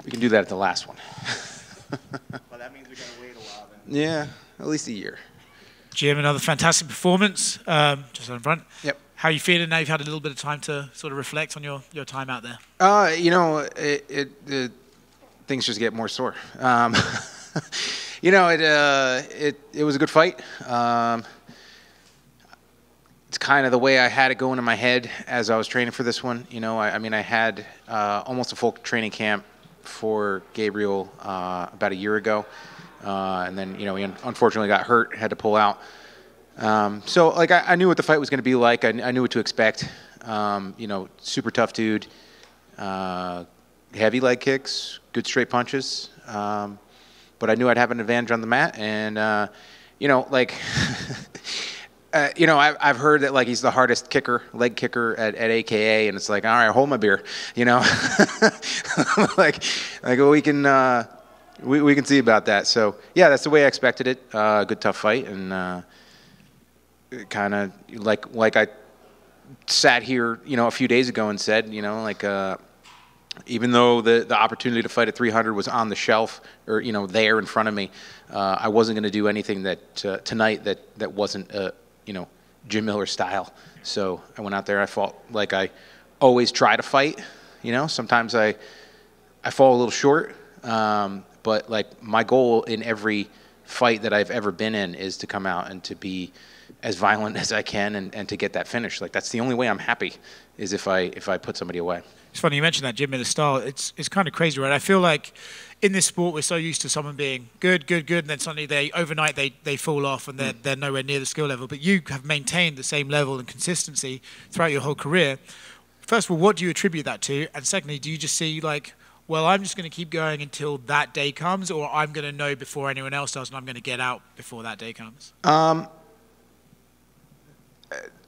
We can do that at the last one. Well, that means we got to wait a while then. Yeah, at least a year. Jim, another fantastic performance, just in front. Yep. How are you feeling now you've had a little bit of time to sort of reflect on your time out there? You know, things just get more sore. You know, it was a good fight. It's kind of the way I had it going in my head as I was training for this one. You know, I mean, I had almost a full training camp for Gabriel about a year ago. And then, you know, he unfortunately got hurt, had to pull out. So, like, I knew what the fight was going to be like. I knew what to expect. You know, super tough dude. Heavy leg kicks, good straight punches. But I knew I'd have an advantage on the mat. And, you know, like, you know, I've heard that, like, he's the hardest leg kicker at AKA. And it's like, all right, hold my beer, you know. like we can... We can see about that. So, yeah, that's the way I expected it. Good, tough fight. And kind of like I sat here, you know, a few days ago and said, you know, like even though the opportunity to fight at 300 was on the shelf or, you know, there in front of me, I wasn't going to do anything that tonight that wasn't, you know, Jim Miller style. So I went out there. I fought like I always try to fight. You know, sometimes I fall a little short. But, like, my goal in every fight that I've ever been in is to come out and to be as violent as I can and to get that finish. Like, that's the only way I'm happy is if I put somebody away. It's funny you mentioned that Jim Miller style. It's kind of crazy, right? I feel like in this sport we're so used to someone being good, and then suddenly overnight they fall off and they're nowhere near the skill level. But you have maintained the same level and consistency throughout your whole career. First of all, what do you attribute that to? And secondly, do you just see, like, well, I'm just going to keep going until that day comes, or I'm going to know before anyone else does, and I'm going to get out before that day comes? I'm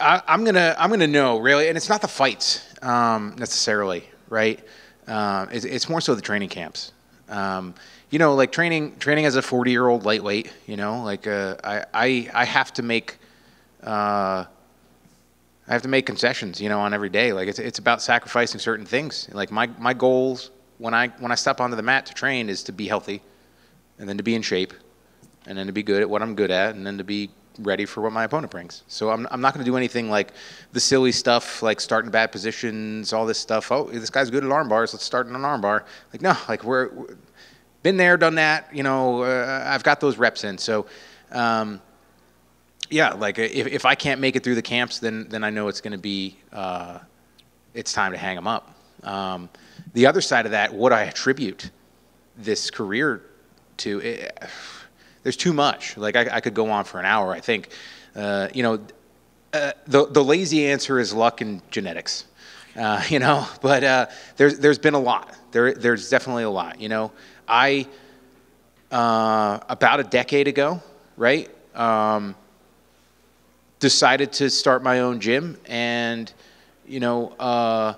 gonna know, really, and it's not the fights necessarily, right? It's more so the training camps. You know, like training as a 40-year-old lightweight. You know, like I have to make concessions. You know, on every day. Like it's about sacrificing certain things. Like my goals. When I step onto the mat to train is to be healthy, and then to be in shape, and then to be good at what I'm good at, and then to be ready for what my opponent brings. So I'm not going to do anything like the silly stuff, like starting bad positions, all this stuff. Oh, this guy's good at arm bars. Let's start in an arm bar. Like, no, like we're been there, done that. You know, I've got those reps in. So, yeah, like if I can't make it through the camps, then I know it's going to be it's time to hang them up. The other side of that, what I attribute this career to, there's too much. Like I could go on for an hour. I think, you know, the lazy answer is luck and genetics. You know, but there's been a lot. There's definitely a lot. You know, I about a decade ago, right, decided to start my own gym and, you know,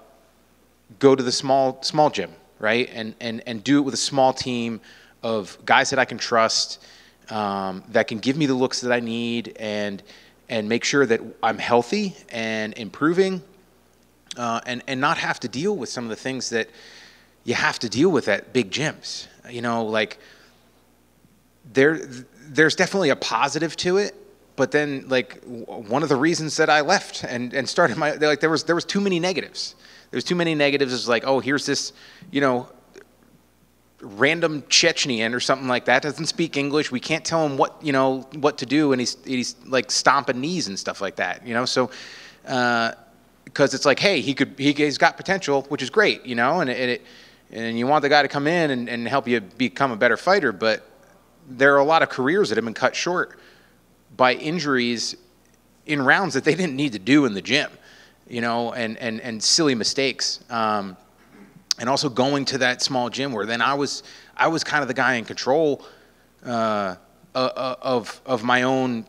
go to the small gym, right, and do it with a small team of guys that I can trust, that can give me the looks that I need, and make sure that I'm healthy and improving, and not have to deal with some of the things that you have to deal with at big gyms. You know, like there's definitely a positive to it, but then like one of the reasons that I left and started my, like there was too many negatives. There's too many negatives. It's like, oh, here's this, you know, random Chechnyan or something like that, doesn't speak English. We can't tell him what to do, and he's like stomping knees and stuff like that, you know. So because it's like, hey, he's got potential, which is great, you know, and you want the guy to come in and help you become a better fighter, but there are a lot of careers that have been cut short by injuries in rounds that they didn't need to do in the gym. You know, and silly mistakes, and also going to that small gym where then I was kind of the guy in control of my own,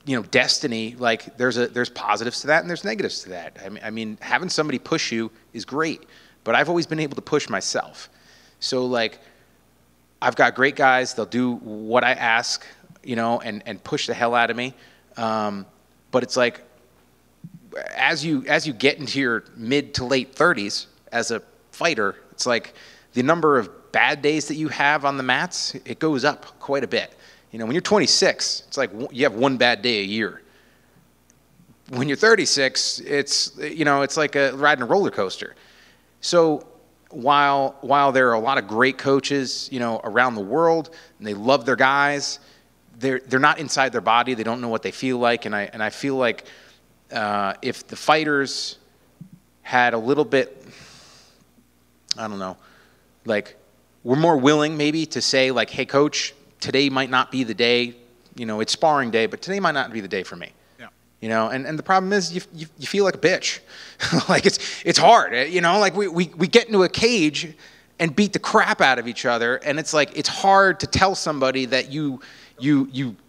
you know, destiny. Like there's positives to that and there's negatives to that. I mean, having somebody push you is great, but I've always been able to push myself. So like, I've got great guys. They'll do what I ask, you know, and push the hell out of me. But it's like, as you get into your mid to late 30s as a fighter, it's like the number of bad days that you have on the mats, it goes up quite a bit. You know, when you're 26, it's like you have one bad day a year. When you're 36, it's like riding a roller coaster. So while there are a lot of great coaches, around the world, and they love their guys, they're not inside their body. They don't know what they feel like, and I feel like if the fighters had a little bit, I don't know, like we're more willing maybe to say like, hey, coach, today might not be the day. It's sparring day, but today might not be the day for me. And the problem is you feel like a bitch. Like it's hard, like we get into a cage and beat the crap out of each other, and it's like it's hard to tell somebody that you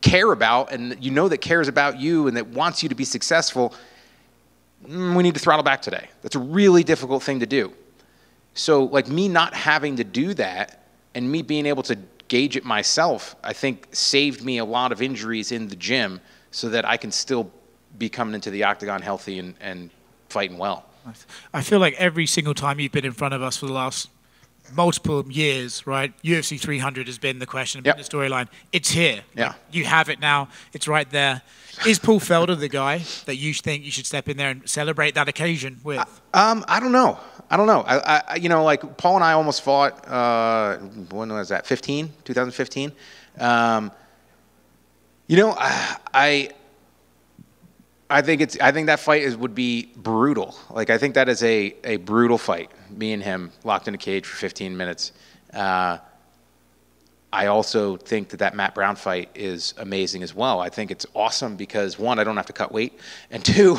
care about and that cares about you and that wants you to be successful, we need to throttle back today. That's a really difficult thing to do. So like me not having to do that and me being able to gauge it myself, I think saved me a lot of injuries in the gym so that I can still be coming into the octagon healthy and fighting well. I feel like every single time you've been in front of us for the last multiple years, right? UFC 300 has been the question, been the storyline. It's here. Yeah. You have it now. It's right there. Is Paul Felder the guy that you think you should step in there and celebrate that occasion with? I don't know. I like Paul and I almost fought, when was that, 2015? I think that fight would be brutal. Like I think that is a brutal fight. Me and him locked in a cage for 15 minutes. I also think that Matt Brown fight is amazing as well. I think it's awesome because one, I don't have to cut weight, and two,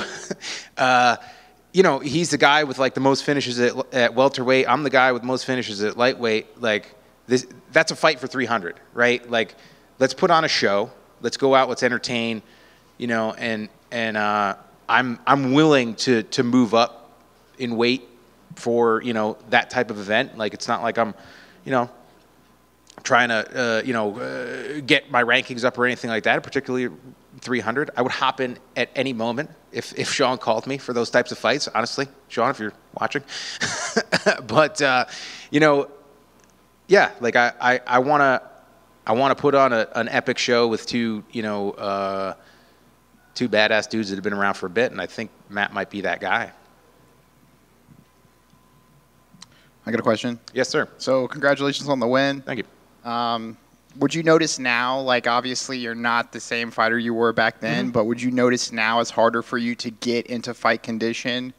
he's the guy with like the most finishes at welterweight. I'm the guy with most finishes at lightweight. Like that's a fight for 300, right? Like let's put on a show. Let's go out. Let's entertain. And I'm willing to move up in weight for that type of event. Like it's not like I'm trying to get my rankings up or anything like that. Particularly 300, I would hop in at any moment if Sean called me for those types of fights. Honestly, Sean, if you're watching, but yeah, like I want to put on an epic show with two badass dudes that have been around for a bit, and I think Matt might be that guy. I got a question. Yes, sir. So congratulations on the win. Thank you. Would you notice now, like obviously you're not the same fighter you were back then, but would you notice now it's harder for you to get into fight condition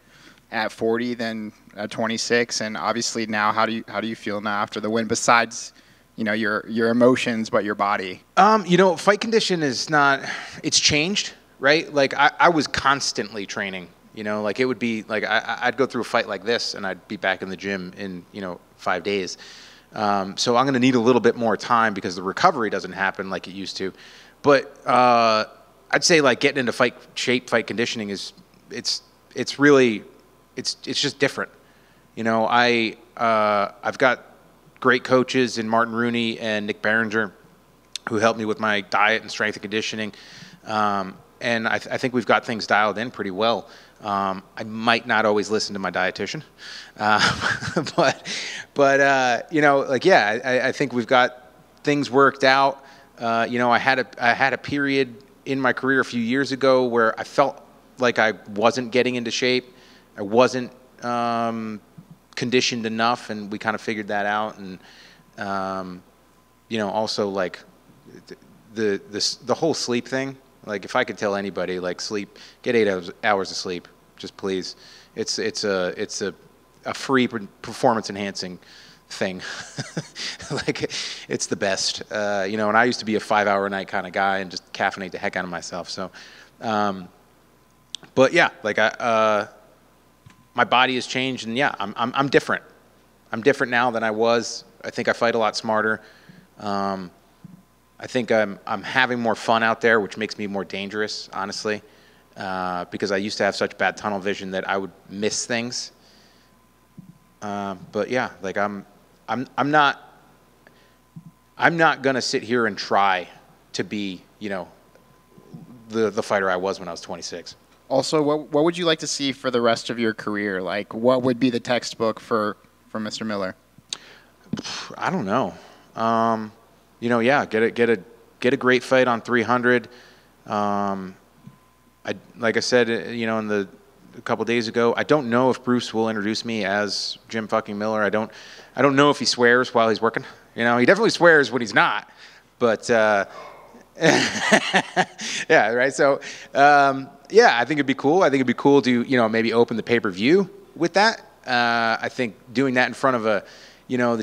at 40 than at 26? And obviously now, how do you feel now after the win, besides your emotions, but your body? Fight condition is not, it's changed, right? Like I was constantly training, like it would be like I'd go through a fight like this and I'd be back in the gym in 5 days. So I'm going to need a little bit more time because the recovery doesn't happen like it used to. But I'd say like getting into fight shape, fight conditioning it's just different. I've got great coaches in Martin Rooney and Nick Behringer who helped me with my diet and strength and conditioning. And I think we've got things dialed in pretty well. I might not always listen to my dietitian, I think we've got things worked out. I had a period in my career a few years ago where I felt like I wasn't getting into shape. I wasn't conditioned enough, and we kind of figured that out. And also like the whole sleep thing. Like if I could tell anybody, like sleep, get 8 hours of sleep, just please. It's a free performance enhancing thing. Like it's the best. And I used to be a 5-hour a night kind of guy and just caffeinate the heck out of myself. So, but yeah, like my body has changed, and yeah, I'm different. I'm different now than I was. I think I fight a lot smarter. I think I'm having more fun out there, which makes me more dangerous, honestly, because I used to have such bad tunnel vision that I would miss things. But yeah, like I'm not gonna sit here and try to be, the fighter I was when I was 26. Also, what would you like to see for the rest of your career? Like, what would be the textbook for Mr. Miller? I don't know. You know, yeah, get a great fight on 300. Like I said, you know, a couple days ago, I don't know if Bruce will introduce me as Jim fucking Miller. I don't know if he swears while he's working. You know, he definitely swears when he's not. But yeah, right. So yeah, I think it'd be cool. I think it'd be cool to, you know, maybe open the pay-per-view with that. I think doing that in front of the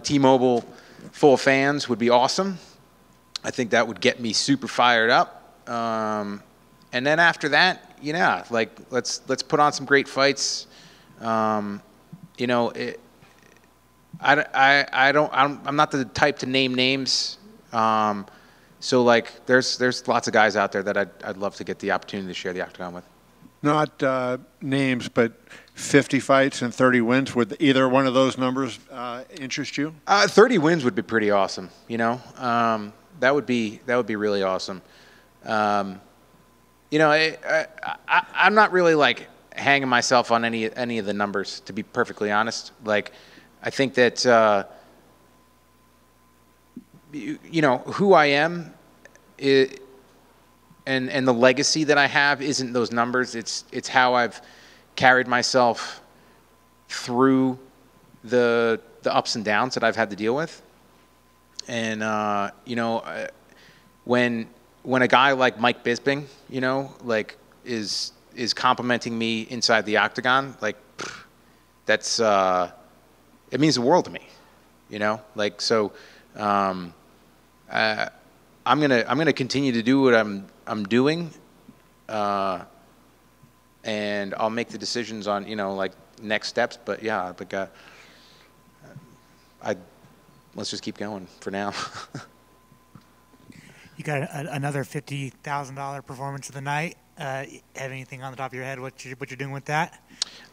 T-Mobile full of fans would be awesome. I think that would get me super fired up. And then after that, you know, like let's put on some great fights. You know, I'm not the type to name names. So like there's lots of guys out there that I'd love to get the opportunity to share the octagon with. Not names, but 50 fights and 30 wins. Would either one of those numbers interest you? 30 wins would be pretty awesome. You know, that would be really awesome. You know, I'm not really like hanging myself on any of the numbers, to be perfectly honest. Like, I think that you know who I am, and the legacy that I have isn't those numbers. It's how I've carried myself through the ups and downs that I've had to deal with. And you know, when a guy like Mike Bisping, you know, like is complimenting me inside the octagon, like that's it means the world to me, you know. Like so, I'm gonna continue to do what I'm doing, and I'll make the decisions on, you know, like next steps. But yeah, like let's just keep going for now. You got another $50,000 performance of the night. Have anything on the top of your head? What you're doing with that?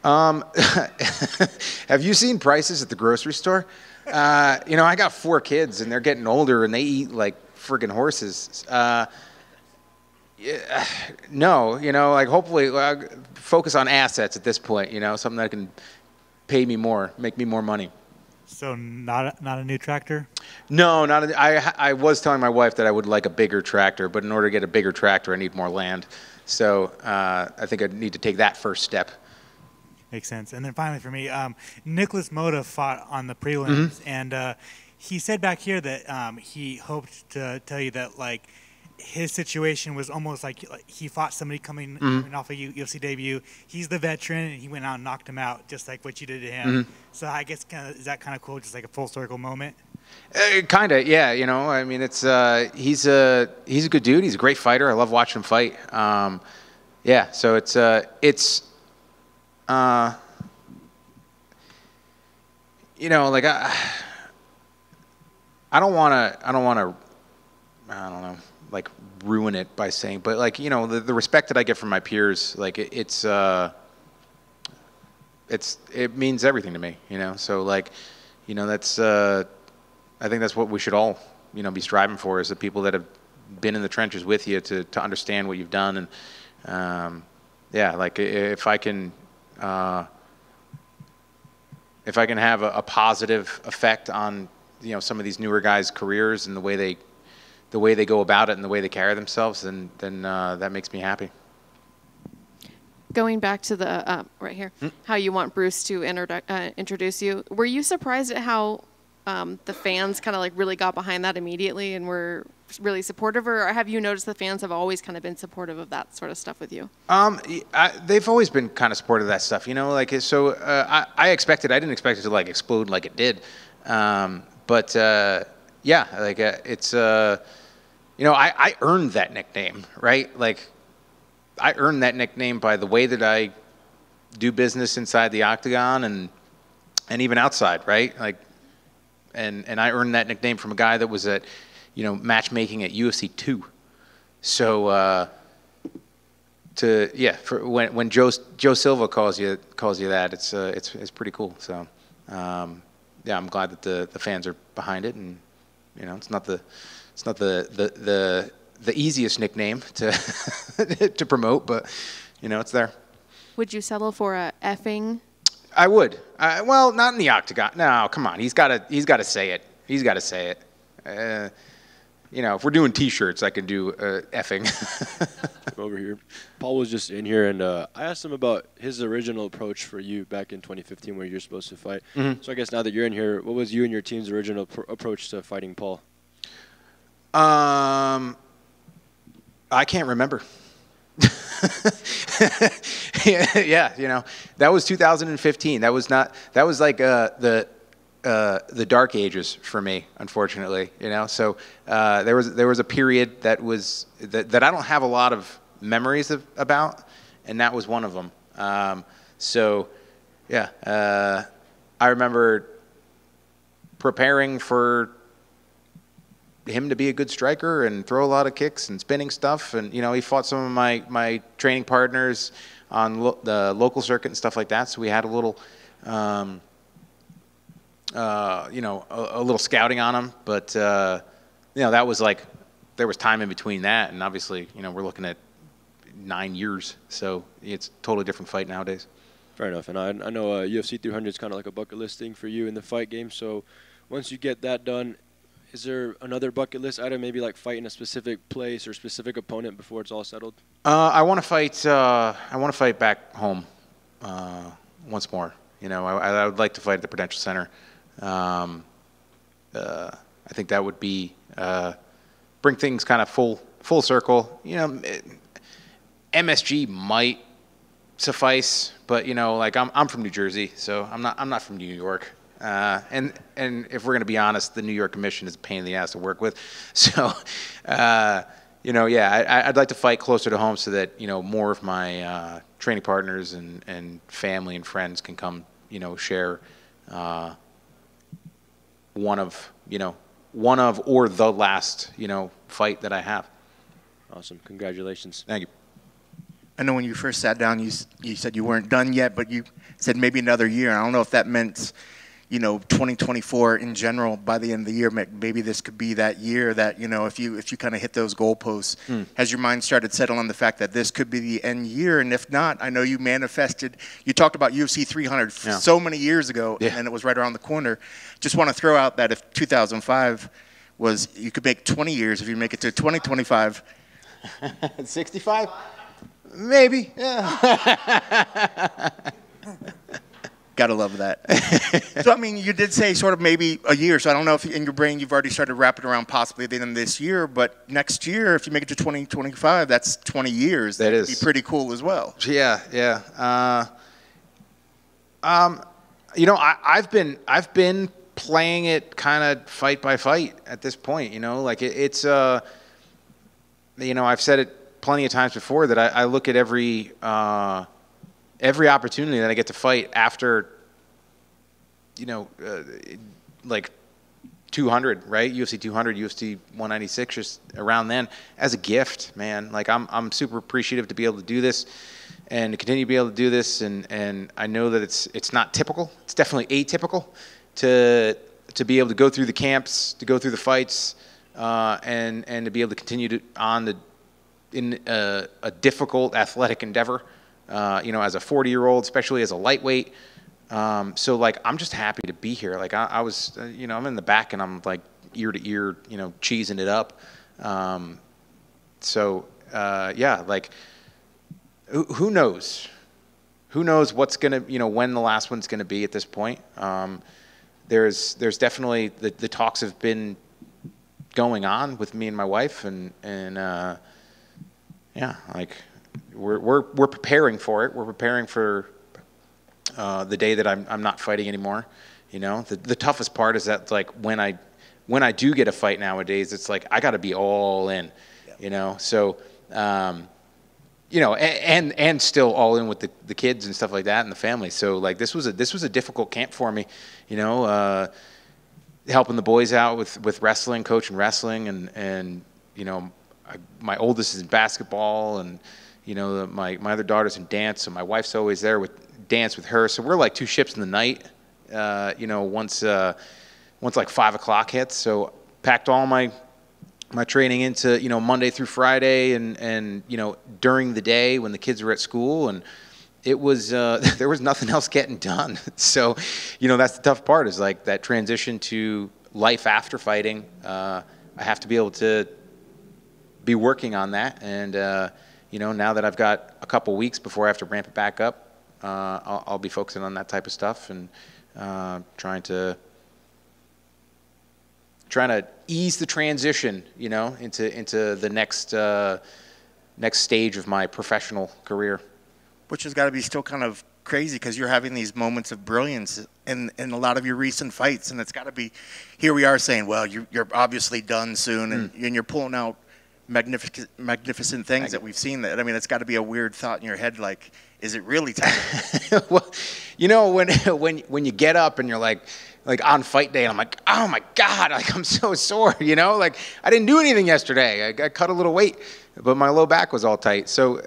Have you seen prices at the grocery store? You know, I got 4 kids and they're getting older and they eat like friggin' horses. Yeah, no, you know, like hopefully focus on assets at this point. You know, something that can pay me more, make me more money. So not a new tractor? No, not. I was telling my wife that I would like a bigger tractor, but in order to get a bigger tractor, I need more land. So I think I need to take that first step. Makes sense. And then finally for me, Nicholas Mota fought on the prelims, and he said back here that he hoped to tell you that like his situation was almost like he fought somebody coming off a UFC debut. He's the veteran, and he went out and knocked him out, just like what you did to him. So I guess is that kind of cool, just like a full circle moment? Kind of, yeah. You know, I mean, it's he's a good dude. He's a great fighter. I love watching him fight. Yeah, so it's you know, like I don't want to, I don't know, like ruin it by saying, but like, you know, the respect that I get from my peers, like it means everything to me, you know? So like, you know, that's, I think that's what we should all, you know, be striving for, is the people that have been in the trenches with you to understand what you've done. And, yeah, like if I can have a positive effect on, you know, some of these newer guys' careers and the way they go about it and the way they carry themselves, then that makes me happy. Going back to the right here, how you want Bruce to introduce you. Were you surprised at how the fans kind of like really got behind that immediately and were really supportive, or have you noticed the fans have always kind of been supportive of that sort of stuff with you? They've always been kind of supportive of that stuff, you know. Like so, I didn't expect it to like explode like it did, but yeah, like it's you know, I earned that nickname, right? Like I earned that nickname by the way that I do business inside the octagon and even outside, right? Like, and I earned that nickname from a guy that was at, you know, matchmaking at UFC 2. So for when Joe Silva calls you that, it's pretty cool. So yeah, I'm glad that the fans are behind it, and you know, it's not the easiest nickname to to promote, but you know, it's there. Would you settle for a effing? I would. Well, not in the octagon. No, come on. He's got to say it. He's got to say it. You know, if we're doing T-shirts, I can do effing. Over here. Paul was just in here, and I asked him about his original approach for you back in 2015 where you're supposed to fight. Mm-hmm. So I guess now that you're in here, what was you and your team's original approach to fighting Paul? I can't remember. Yeah, you know, that was 2015. That was like the dark ages for me, unfortunately. You know, so there was a period that I don't have a lot of memories about, and that was one of them. So yeah, I remember preparing for him to be a good striker and throw a lot of kicks and spinning stuff. And, you know, he fought some of my training partners on the local circuit and stuff like that. So we had a little, you know, a little scouting on him. But, you know, that was like, there was time in between that. And obviously, you know, we're looking at 9 years. So it's a totally different fight nowadays. Fair enough. And I know UFC 300 is kind of like a bucket list thing for you in the fight game. So once you get that done, is there another bucket list item, maybe like fighting a specific place or specific opponent before it's all settled? I want to fight. I want to fight back home once more. You know, I would like to fight at the Prudential Center. I think that would be bring things kind of full circle. You know, MSG might suffice, but you know, like I'm from New Jersey, so I'm not from New York. And if we're going to be honest, the New York Commission is a pain in the ass to work with. So, you know, yeah, I'd like to fight closer to home so that, you know, more of my training partners and family and friends can come, you know, share one of or the last, you know, fight that I have. Awesome. Congratulations. Thank you. I know when you first sat down, you said you weren't done yet, but you said maybe another year. I don't know if that meant, you know, 2024 in general. By the end of the year, maybe this could be that year that, you know, if you kind of hit those goalposts, has your mind started settling on the fact that this could be the end year? And if not, I know you manifested. You talked about UFC 300 so many years ago, and it was right around the corner. Just want to throw out that if 2005 was, you could make 20 years if you make it to 2025. 65. Maybe, yeah. Gotta love that. So, I mean, you did say sort of maybe a year, so I don't know if in your brain you've already started wrapping around possibly the end of this year, but next year, if you make it to 2025, that's 20 years. That is. That'd be pretty cool as well. Yeah. You know, I've been playing it kind of fight by fight at this point, you know, like it's, you know, I've said it plenty of times before that I look at every opportunity that I get to fight after, you know, like 200, right? UFC 200, UFC 196, just around then, as a gift, man. Like I'm super appreciative to be able to do this and to continue to be able to do this. And I know that it's not typical. It's definitely atypical to be able to go through the camps, to go through the fights, and to be able to continue in a difficult athletic endeavor. You know, as a 40-year-old, especially as a lightweight. So, like, I'm just happy to be here. Like, I was, you know, I'm in the back and I'm, like, ear to ear, you know, cheesing it up. Yeah, like, who knows? Who knows what's going to, you know, when the last one's going to be at this point? There's definitely, the talks have been going on with me and my wife, and yeah, like, we're preparing for it. We're preparing for the day that I'm not fighting anymore. You know, the toughest part is that, like, when I do get a fight nowadays, it's like I got to be all in. You know, so you know, and still all in with the kids and stuff like that and the family. So, like, this was a difficult camp for me. You know, helping the boys out with wrestling, coaching wrestling, and you know, my oldest is in basketball, and you know, my other daughter's in dance, so my wife's always there with dance with her. So we're like two ships in the night. You know, once like 5 o'clock hits, so packed all my training into, you know, Monday through Friday, and you know, during the day when the kids were at school, and it was there was nothing else getting done. So, you know, that's the tough part, is like that transition to life after fighting. I have to be able to be working on that. And, you know, now that I've got a couple weeks before I have to ramp it back up, I'll be focusing on that type of stuff and trying to ease the transition, you know, into the next stage of my professional career. Which has got to be still kind of crazy because you're having these moments of brilliance in a lot of your recent fights, and it's got to be. Here we are saying, well, you're obviously done soon, and you're pulling out magnificent things that we've seen. That I mean, it's got to be a weird thought in your head, like, is it really time? Well, you know, when you get up and you're like on fight day, and I'm like, oh my God, like I'm so sore, you know, like I didn't do anything yesterday. I cut a little weight, but my low back was all tight. So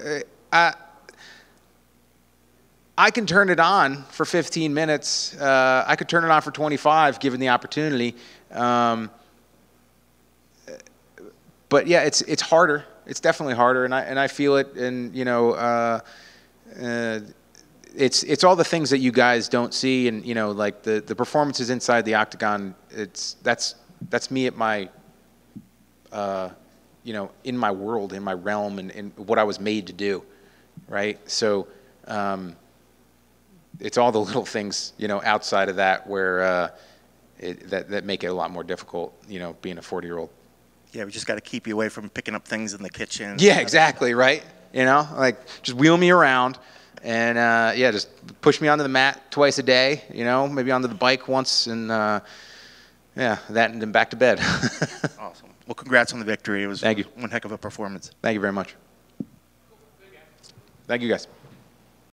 I can turn it on for 15 minutes. I could turn it on for 25, given the opportunity. But yeah, it's harder. It's definitely harder, and I feel it. And you know, it's all the things that you guys don't see, and you know, like the performances inside the octagon. That's me at my, you know, in my world, in my realm, and what I was made to do, right? So. It's all the little things, you know, outside of that where that make it a lot more difficult, you know, being a 40-year-old. Yeah, we just got to keep you away from picking up things in the kitchen. Yeah, exactly, right? You know, like just wheel me around and, yeah, just push me onto the mat twice a day, you know, maybe onto the bike once and, yeah, that and then back to bed. Awesome. Well, congrats on the victory. It was Thank you. one heck of a performance. Thank you very much. Thank you, guys.